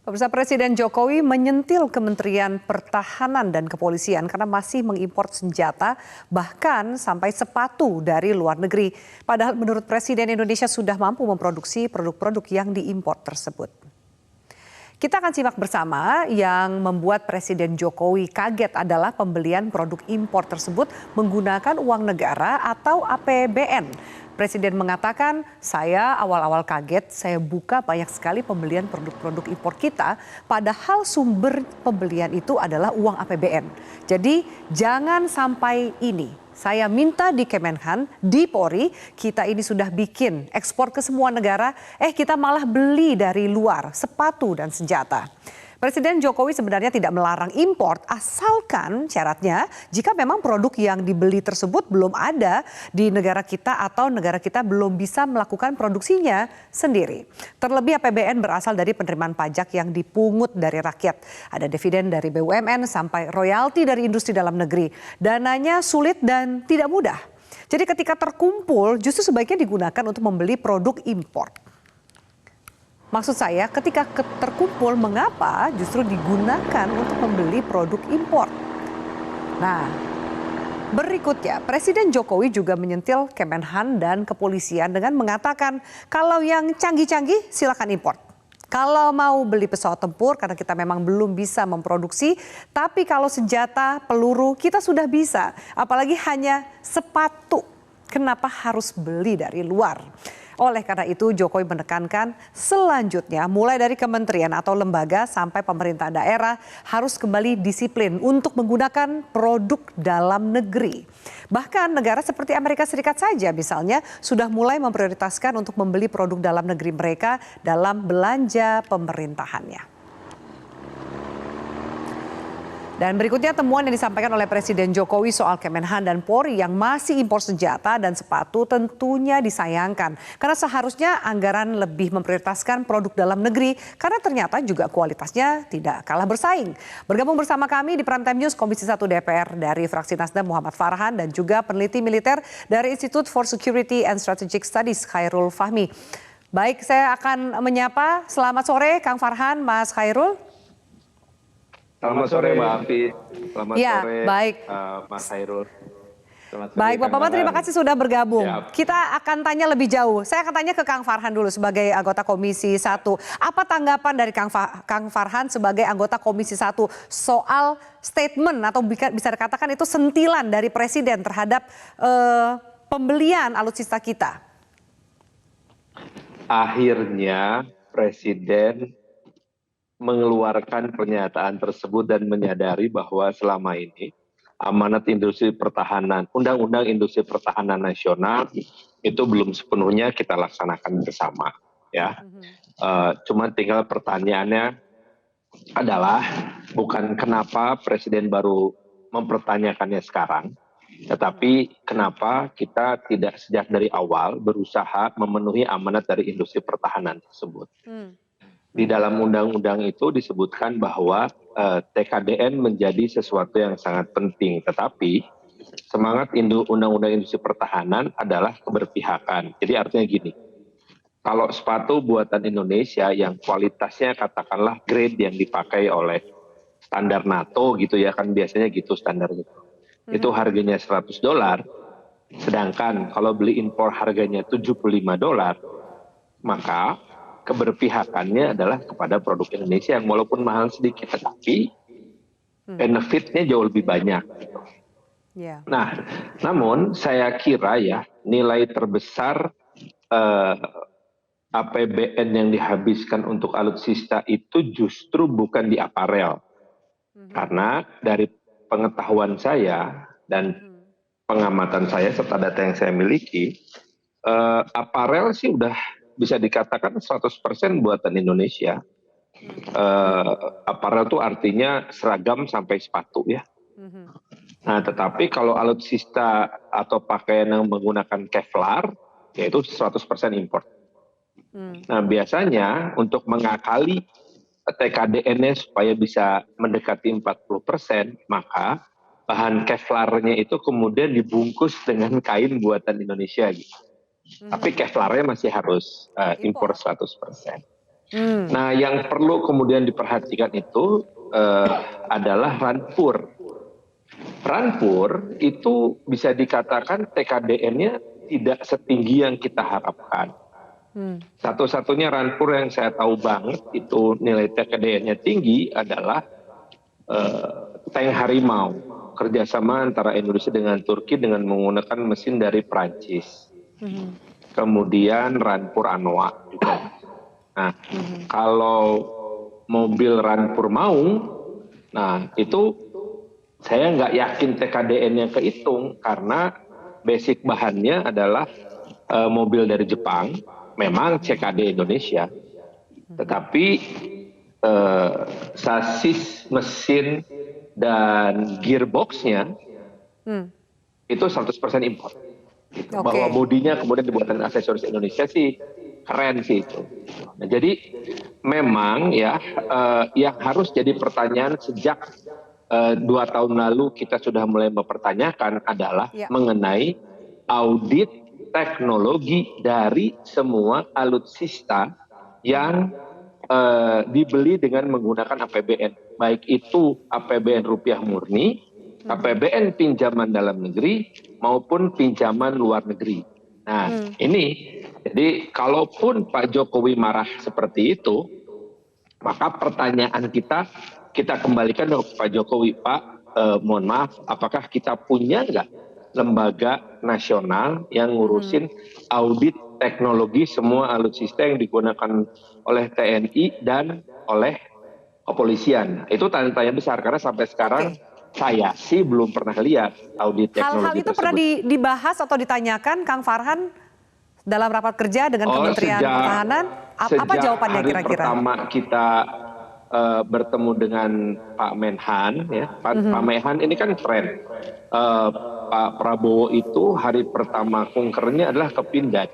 Pemirsa, Presiden Jokowi menyentil Kementerian Pertahanan dan Kepolisian karena masih mengimpor senjata bahkan sampai sepatu dari luar negeri. Padahal menurut Presiden Indonesia sudah mampu memproduksi produk-produk yang diimpor tersebut. Kita akan simak bersama yang membuat Presiden Jokowi kaget adalah pembelian produk impor tersebut menggunakan uang negara atau APBN. Presiden mengatakan, saya awal-awal kaget, saya buka banyak sekali pembelian produk-produk impor kita, padahal sumber pembelian itu adalah uang APBN. Jadi jangan sampai ini. Saya minta di Kemenhan, di Polri, kita ini sudah bikin ekspor ke semua negara, kita malah beli dari luar sepatu dan senjata. Presiden Jokowi sebenarnya tidak melarang impor asalkan syaratnya jika memang produk yang dibeli tersebut belum ada di negara kita atau negara kita belum bisa melakukan produksinya sendiri. Terlebih APBN berasal dari penerimaan pajak yang dipungut dari rakyat. Ada dividen dari BUMN sampai royalti dari industri dalam negeri. Dananya sulit dan tidak mudah. Jadi ketika terkumpul justru sebaiknya digunakan untuk membeli produk impor. Maksud saya ketika terkumpul mengapa justru digunakan untuk membeli produk impor. Nah, berikutnya Presiden Jokowi juga menyentil Kemenhan dan Kepolisian dengan mengatakan kalau yang canggih-canggih silakan impor. Kalau mau beli pesawat tempur karena kita memang belum bisa memproduksi, tapi kalau senjata, peluru kita sudah bisa. Apalagi hanya sepatu, kenapa harus beli dari luar? Oleh karena itu Jokowi menekankan selanjutnya mulai dari kementerian atau lembaga sampai pemerintah daerah harus kembali disiplin untuk menggunakan produk dalam negeri. Bahkan negara seperti Amerika Serikat saja misalnya sudah mulai memprioritaskan untuk membeli produk dalam negeri mereka dalam belanja pemerintahannya. Dan berikutnya temuan yang disampaikan oleh Presiden Jokowi soal Kemenhan dan Polri yang masih impor senjata dan sepatu tentunya disayangkan. Karena seharusnya anggaran lebih memprioritaskan produk dalam negeri karena ternyata juga kualitasnya tidak kalah bersaing. Bergabung bersama kami di Prime Time News Komisi 1 DPR dari fraksi Nasdem Muhammad Farhan dan juga peneliti militer dari Institute for Security and Strategic Studies Khairul Fahmi. Baik, saya akan menyapa. Selamat sore Kang Farhan, Mas Khairul. Selamat sore Mbak Afi, selamat sore baik. Mas Khairul. Baik Bapak-Bapak, terima kasih sudah bergabung. Kita akan tanya lebih jauh. Saya akan tanya ke Kang Farhan dulu sebagai anggota Komisi 1. Apa tanggapan dari Kang Farhan sebagai anggota Komisi 1 soal statement atau bisa dikatakan itu sentilan dari Presiden terhadap pembelian alutsista kita? Akhirnya Presiden mengeluarkan pernyataan tersebut dan menyadari bahwa selama ini amanat industri pertahanan, Undang-Undang Industri Pertahanan Nasional itu belum sepenuhnya kita laksanakan bersama, ya. Cuma tinggal pertanyaannya adalah bukan kenapa Presiden baru mempertanyakannya sekarang, tetapi kenapa kita tidak sejak dari awal berusaha memenuhi amanat dari industri pertahanan tersebut. Di dalam undang-undang itu disebutkan bahwa TKDN menjadi sesuatu yang sangat penting. Tetapi semangat Undang-Undang Industri Pertahanan adalah keberpihakan. Jadi artinya gini, kalau sepatu buatan Indonesia yang kualitasnya katakanlah grade yang dipakai oleh standar NATO gitu ya, kan biasanya gitu standarnya. Itu harganya $100, sedangkan kalau beli impor harganya $75, maka keberpihakannya adalah kepada produk Indonesia yang walaupun mahal sedikit tetapi benefitnya jauh lebih banyak. Nah, namun saya kira ya nilai terbesar APBN yang dihabiskan untuk alutsista itu justru bukan di aparel. Karena dari pengetahuan saya dan pengamatan saya serta data yang saya miliki, aparel sih udah bisa dikatakan 100% buatan Indonesia. Aparel itu artinya seragam sampai sepatu ya. Nah, tetapi kalau alutsista atau pakaian yang menggunakan Kevlar, yaitu 100% import. Nah, biasanya untuk mengakali TKDN-nya supaya bisa mendekati 40%, maka bahan Kevlarnya itu kemudian dibungkus dengan kain buatan Indonesia gitu. Tapi Kevlarnya masih harus impor 100%. Nah, yang perlu kemudian diperhatikan itu adalah Rampur. Rampur itu bisa dikatakan TKDN-nya tidak setinggi yang kita harapkan. Satu-satunya Rampur yang saya tahu banget itu nilai TKDN-nya tinggi adalah tank Harimau, kerjasama antara Indonesia dengan Turki dengan menggunakan mesin dari Prancis. Kemudian Rampur Anoa juga. Nah, kalau mobil Rampur Maung, nah itu saya nggak yakin TKDN-nya kehitung karena basic bahannya adalah mobil dari Jepang, memang CKD Indonesia, tetapi sasis, mesin, dan gearboxnya itu 100% impor. Gitu. Oke. Bahwa bodinya kemudian dibuatkan aksesoris Indonesia sih keren sih itu. Nah, jadi memang ya yang harus jadi pertanyaan sejak 2 tahun lalu kita sudah mulai mempertanyakan adalah mengenai audit teknologi dari semua alutsista yang dibeli dengan menggunakan APBN, baik itu APBN rupiah murni, APBN pinjaman dalam negeri maupun pinjaman luar negeri. Nah, ini jadi kalaupun Pak Jokowi marah seperti itu, maka pertanyaan kita kembalikan ke Pak Jokowi, Pak, mohon maaf, apakah kita punya nggak lembaga nasional yang ngurusin audit teknologi semua alutsista yang digunakan oleh TNI dan oleh kepolisian? Itu tanya-tanya besar karena sampai sekarang saya sih belum pernah lihat audit teknologi Hal-hal itu tersebut. pernah dibahas atau ditanyakan, Kang Farhan, dalam rapat kerja dengan Kementerian Pertahanan? Apa jawabannya kira-kira? Hari pertama kita bertemu dengan Pak Menhan, ya, Pak Menhan ini kan keren. Pak Prabowo itu hari pertama kunkernya adalah ke Pindad.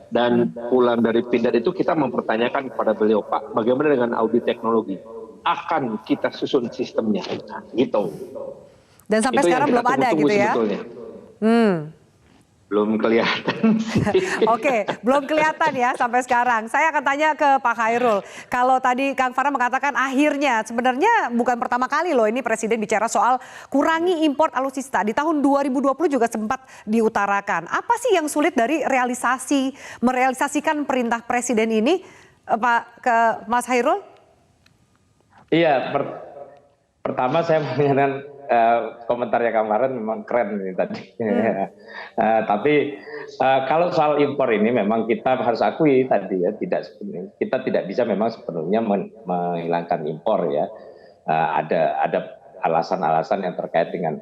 Dan pulang dari Pindad itu kita mempertanyakan kepada beliau, Pak, bagaimana dengan audit teknologi? Akan kita susun sistemnya, nah, gitu. Dan sampai itu sekarang belum ada gitu ya? Sebetulnya. Belum kelihatan. Oke, belum kelihatan ya sampai sekarang. Saya akan tanya ke Pak Khairul. Kalau tadi Kang Farhan mengatakan akhirnya, sebenarnya bukan pertama kali loh ini Presiden bicara soal kurangi import alutsista. Di tahun 2020 juga sempat diutarakan. Apa sih yang sulit dari merealisasikan perintah Presiden ini, Pak, ke Mas Khairul? Iya, pertama saya mengingatkan komentarnya Kang Farhan memang keren ini tadi. Tapi kalau soal impor ini memang kita harus akui tadi ya, kita tidak bisa memang sepenuhnya menghilangkan impor ya. Ada alasan-alasan yang terkait dengan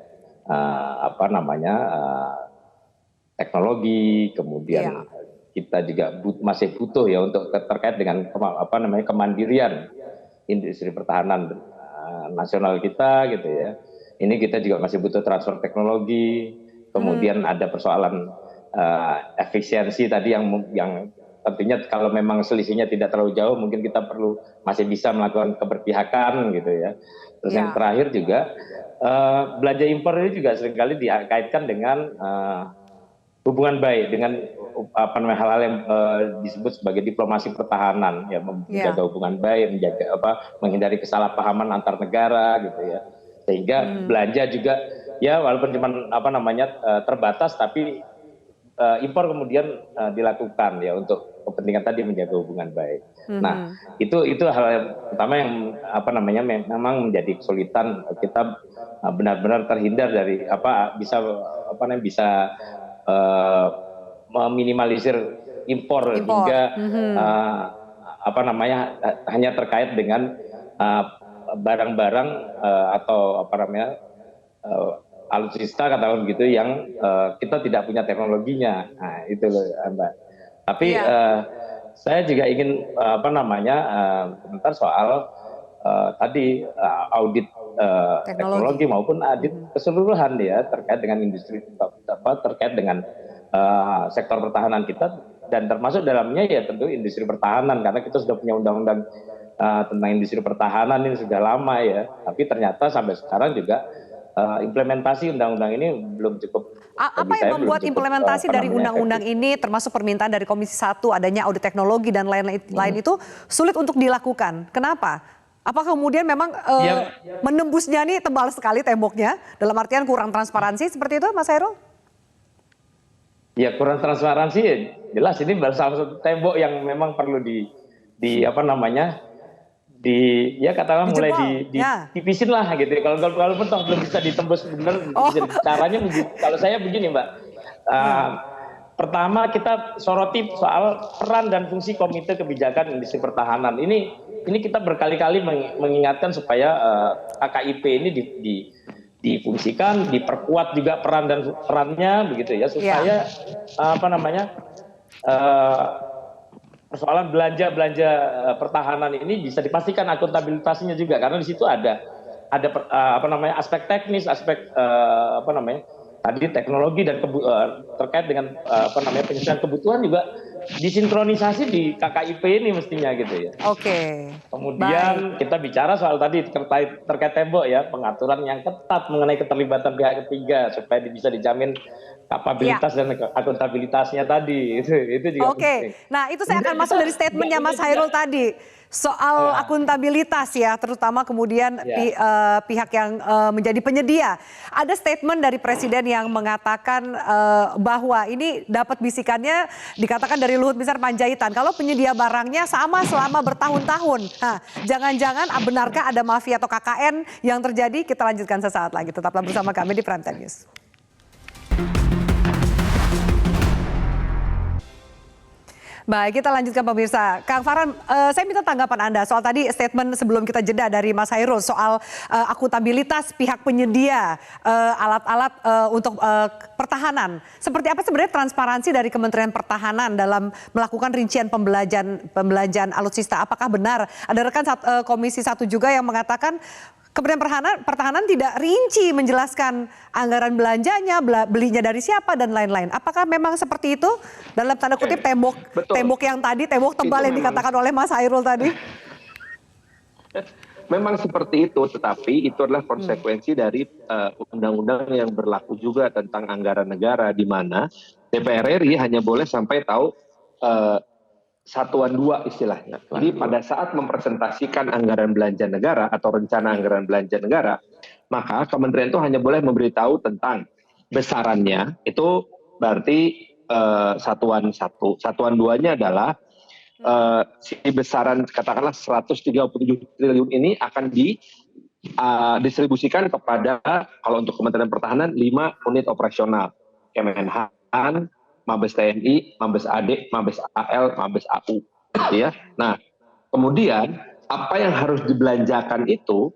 teknologi, kemudian kita juga masih butuh ya untuk terkait dengan kemandirian industri pertahanan nasional kita gitu ya. Ini kita juga masih butuh transfer teknologi, kemudian ada persoalan efisiensi tadi yang tentunya kalau memang selisihnya tidak terlalu jauh mungkin kita masih bisa melakukan keberpihakan gitu ya. Terus yang terakhir juga belanja impor ini juga seringkali dikaitkan dengan hubungan baik dengan hal-hal yang disebut sebagai diplomasi pertahanan ya, menjaga hubungan baik, menghindari kesalahpahaman antar negara gitu ya. Sehingga belanja juga ya walaupun cuma terbatas tapi impor kemudian dilakukan ya untuk kepentingan tadi menjaga hubungan baik. Nah, itu hal yang pertama yang memang menjadi kesulitan kita benar-benar terhindar dari bisa meminimalisir impor hingga hanya terkait dengan barang-barang atau alutsista katakan begitu yang kita tidak punya teknologinya. Nah, itu loh Mbak. Tapi saya juga ingin komentar soal tadi audit teknologi maupun audit keseluruhan ya terkait dengan industri terkait dengan sektor pertahanan kita dan termasuk dalamnya ya tentu industri pertahanan karena kita sudah punya undang-undang tentang industri pertahanan ini sudah lama ya, tapi ternyata sampai sekarang juga implementasi undang-undang ini belum cukup. Apa bagi saya yang belum membuat cukup, implementasi apa dari namanya, undang-undang efektif. ini termasuk permintaan dari Komisi 1 adanya audit teknologi dan lain-lain itu sulit untuk dilakukan? Kenapa? Apakah kemudian memang Ya, menembusnya nih tebal sekali temboknya dalam artian kurang transparansi seperti itu Mas Hairul? ya kurang transparansi ya jelas ini salah satu tembok yang memang perlu di apa namanya ya katakanlah mulai Dijebol, ya. ditipisin lah gitu. Kalaupun toh belum bisa ditembus benar, Oh, caranya kalau saya begini Mbak. hmm. Uh, Pertama kita soroti soal peran dan fungsi Komite Kebijakan Industri Pertahanan. Ini kita berkali-kali mengingatkan supaya KKIP ini difungsikan, diperkuat juga perannya begitu ya supaya apa namanya persoalan belanja pertahanan ini bisa dipastikan akuntabilitasnya juga karena di situ ada apa namanya aspek teknis, aspek apa namanya tadi teknologi dan terkait dengan apa namanya penyesuaian kebutuhan juga disinkronisasi di KKIP ini mestinya gitu ya. Oke. Kemudian kita bicara soal tadi terkait tembok ya, pengaturan yang ketat mengenai keterlibatan pihak ketiga supaya bisa dijamin kapabilitas dan akuntabilitasnya tadi. Itu juga penting. Oke, nah itu saya akan masuk dari statementnya Mas Hairul tadi soal akuntabilitas ya, terutama kemudian pihak yang menjadi penyedia. Ada statement dari Presiden yang mengatakan bahwa ini dapat bisikannya dikatakan dari Luhut Binsar Panjaitan. Kalau penyedia barangnya sama selama bertahun-tahun. Nah, jangan-jangan benarkah ada mafia atau KKN yang terjadi? Kita lanjutkan sesaat lagi. Tetaplah bersama kami di Prime Time News. Baik, kita lanjutkan pemirsa. Kang Farhan, saya minta tanggapan Anda soal tadi statement sebelum kita jeda dari Mas Hairul soal akuntabilitas pihak penyedia alat-alat untuk pertahanan. Seperti apa sebenarnya transparansi dari Kementerian Pertahanan dalam melakukan rincian pembelanjaan alutsista? Apakah benar ada rekan Komisi 1 juga yang mengatakan Kementerian Pertahanan tidak rinci menjelaskan anggaran belanjanya, belinya dari siapa dan lain-lain. Apakah memang seperti itu dalam tanda kutip tembok yang tadi, tembok tebal yang dikatakan oleh Mas Hairul tadi? Memang seperti itu, tetapi itu adalah konsekuensi dari undang-undang yang berlaku juga tentang anggaran negara, di mana DPR RI hanya boleh sampai tahu satuan dua istilahnya. Jadi pada saat mempresentasikan anggaran belanja negara atau rencana anggaran belanja negara, maka kementerian itu hanya boleh memberitahu tentang besarannya, itu berarti satuan satu. Satuan duanya adalah si besaran katakanlah 137 triliun ini akan didistribusikan kepada, kalau untuk Kementerian Pertahanan, 5 unit operasional. Kemenhan, Mabes TNI, Mabes AD, Mabes AL, Mabes AU, ya. Nah, kemudian apa yang harus dibelanjakan itu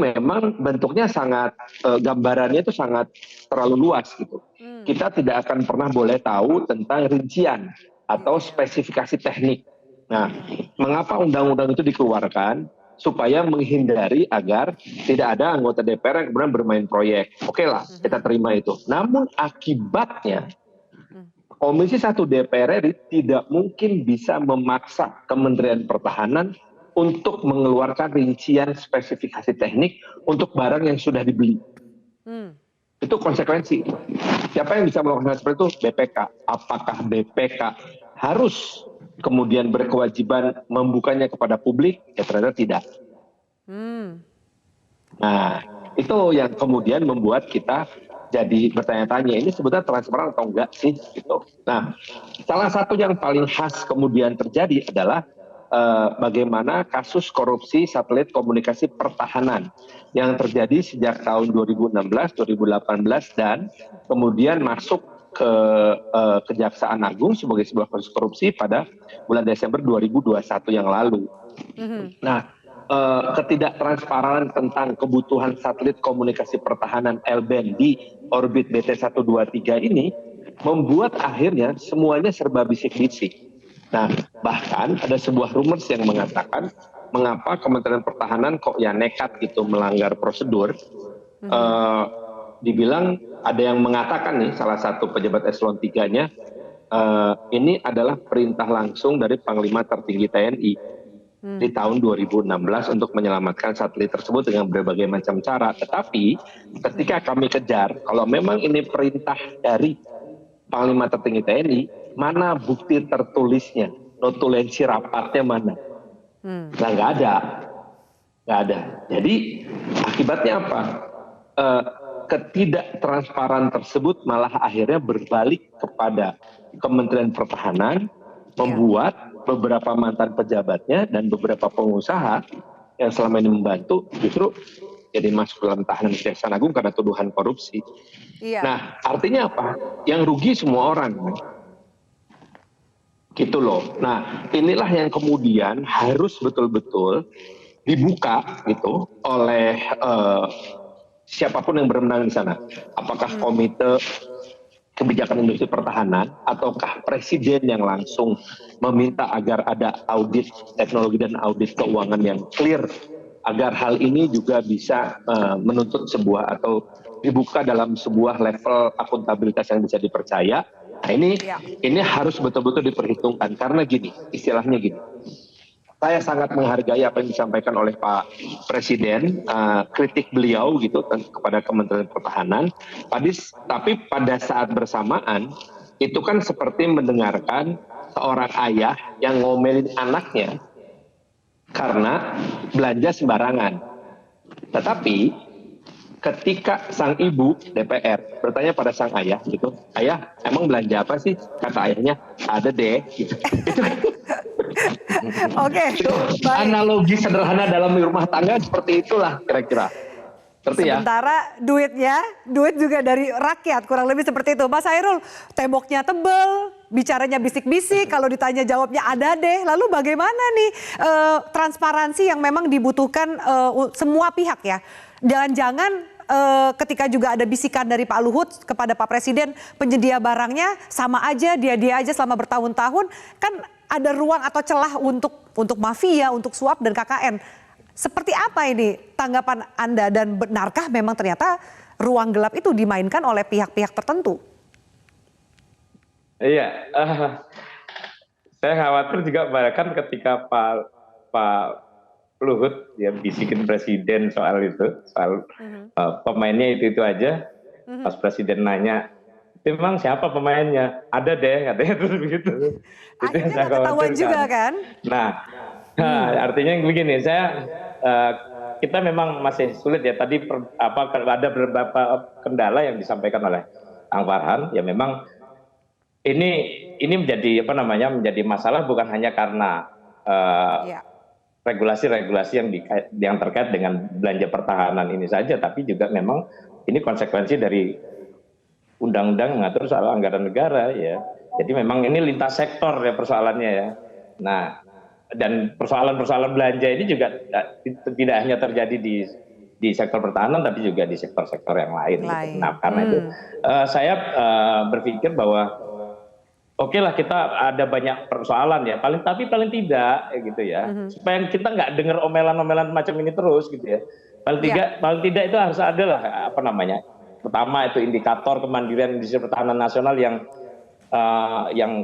memang bentuknya sangat gambarannya itu sangat terlalu luas gitu. Kita tidak akan pernah boleh tahu tentang rincian atau spesifikasi teknik. Nah, mengapa undang-undang itu dikeluarkan? Supaya menghindari agar tidak ada anggota DPR yang kemudian bermain proyek. Oke lah, kita terima itu. Namun akibatnya Komisi 1 DPR RI tidak mungkin bisa memaksa Kementerian Pertahanan untuk mengeluarkan rincian spesifikasi teknik untuk barang yang sudah dibeli. Itu konsekuensi. Siapa yang bisa melakukan seperti itu? BPK. Apakah BPK harus kemudian berkewajiban membukanya kepada publik? Ya ternyata tidak. Nah, itu yang kemudian membuat kita jadi bertanya-tanya, ini sebetulnya transparan atau enggak sih gitu. Nah, salah satu yang paling khas kemudian terjadi adalah bagaimana kasus korupsi satelit komunikasi pertahanan yang terjadi sejak tahun 2016, 2018 dan kemudian masuk ke Kejaksaan Agung sebagai sebuah kasus korupsi pada bulan Desember 2021 yang lalu. Nah, ketidaktransparan tentang kebutuhan satelit komunikasi pertahanan L-band di orbit BT-123 ini membuat akhirnya semuanya serba bisik-bisik. Nah, bahkan ada sebuah rumors yang mengatakan mengapa Kementerian Pertahanan kok ya nekat gitu melanggar prosedur. Dibilang ada yang mengatakan nih, salah satu pejabat eselon 3-nya, ini adalah perintah langsung dari Panglima Tertinggi TNI. di tahun 2016 untuk menyelamatkan satelit tersebut dengan berbagai macam cara. Tetapi ketika kami kejar, kalau memang ini perintah dari Panglima Tertinggi TNI, mana bukti tertulisnya, notulensi rapatnya mana? Nah, nggak ada. Jadi akibatnya apa? Ketidaktransparan tersebut malah akhirnya berbalik kepada Kementerian Pertahanan, membuat beberapa mantan pejabatnya dan beberapa pengusaha yang selama ini membantu justru jadi masuk dalam tahanan Kejaksaan Agung karena tuduhan korupsi. Iya. Nah, artinya apa? Yang rugi semua orang. Gitu loh. Nah, inilah yang kemudian harus betul-betul dibuka gitu oleh siapapun yang berwenang di sana. Apakah Komite Kebijakan Industri Pertahanan ataukah Presiden yang langsung meminta agar ada audit teknologi dan audit keuangan yang clear agar hal ini juga bisa menuntut sebuah atau dibuka dalam sebuah level akuntabilitas yang bisa dipercaya. Nah, ini harus betul-betul diperhitungkan karena gini, istilahnya gini. Saya sangat menghargai apa yang disampaikan oleh Pak Presiden, kritik beliau gitu kepada Kementerian Pertahanan. Tapi pada saat bersamaan itu kan seperti mendengarkan seorang ayah yang ngomelin anaknya karena belanja sembarangan. Tetapi ketika sang ibu DPR bertanya pada sang ayah gitu, ayah emang belanja apa sih? Kata ayahnya, ada deh. Gitu. Oke, baik. Analogi sederhana dalam rumah tangga seperti itulah kira-kira. Sementara duit juga dari rakyat, kurang lebih seperti itu. Mas Hairul, temboknya tebel, bicaranya bisik-bisik, kalau ditanya jawabnya ada deh. Lalu bagaimana nih transparansi yang memang dibutuhkan semua pihak ya? Jangan-jangan ketika juga ada bisikan dari Pak Luhut kepada Pak Presiden, penyedia barangnya sama aja, dia aja selama bertahun-tahun, kan ada ruang atau celah untuk mafia, untuk suap dan KKN. Seperti apa ini tanggapan Anda dan benarkah memang ternyata ruang gelap itu dimainkan oleh pihak-pihak tertentu? Iya, saya khawatir juga bahkan ketika Pak Luhut ya bisikin Presiden soal itu, soal pemainnya itu aja. Pas Presiden nanya, memang siapa pemainnya? Ada deh katanya terus begitu. Akhirnya ketahuan juga kan? Nah, artinya begini, kita memang masih sulit ya. Tadi ada beberapa kendala yang disampaikan oleh Kang Farhan. Ya memang ini menjadi menjadi masalah bukan hanya karena regulasi-regulasi yang terkait dengan belanja pertahanan ini saja, tapi juga memang ini konsekuensi dari undang-undang mengatur soal anggaran negara ya. Jadi memang ini lintas sektor ya persoalannya ya. Nah, dan persoalan-persoalan belanja ini juga tidak hanya terjadi di sektor pertahanan tapi juga di sektor-sektor yang lain. Gitu. Nah, karena itu saya berpikir bahwa oke lah kita ada banyak persoalan ya, paling tidak gitu ya, supaya kita nggak dengar omelan-omelan macam ini terus gitu ya. Paling tidak itu harus ada lah pertama itu indikator kemandirian industri pertahanan nasional yang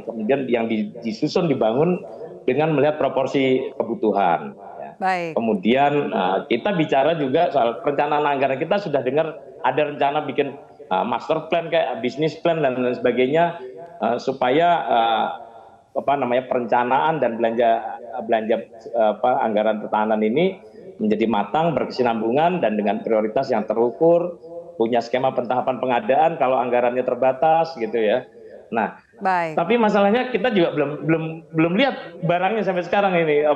kemudian yang disusun dibangun dengan melihat proporsi kebutuhan. Ya. Baik. Kemudian kita bicara juga soal perencanaan anggaran, kita sudah dengar ada rencana bikin master plan kayak bisnis plan dan lain sebagainya. Supaya perencanaan dan belanja anggaran pertahanan ini menjadi matang, berkesinambungan dan dengan prioritas yang terukur, punya skema pentahapan pengadaan kalau anggarannya terbatas gitu ya. Nah, baik. Tapi masalahnya kita juga belum lihat barangnya sampai sekarang ini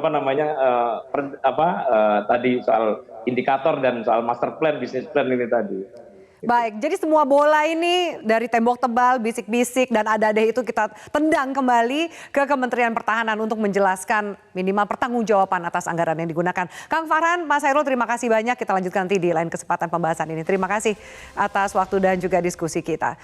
tadi soal indikator dan soal master plan, bisnis plan ini tadi. Baik, jadi semua bola ini dari tembok tebal, bisik-bisik, dan ada-ada itu kita tendang kembali ke Kementerian Pertahanan untuk menjelaskan minimal pertanggungjawaban atas anggaran yang digunakan. Kang Farhan, Mas Hairul, terima kasih banyak. Kita lanjutkan nanti di lain kesempatan pembahasan ini. Terima kasih atas waktu dan juga diskusi kita.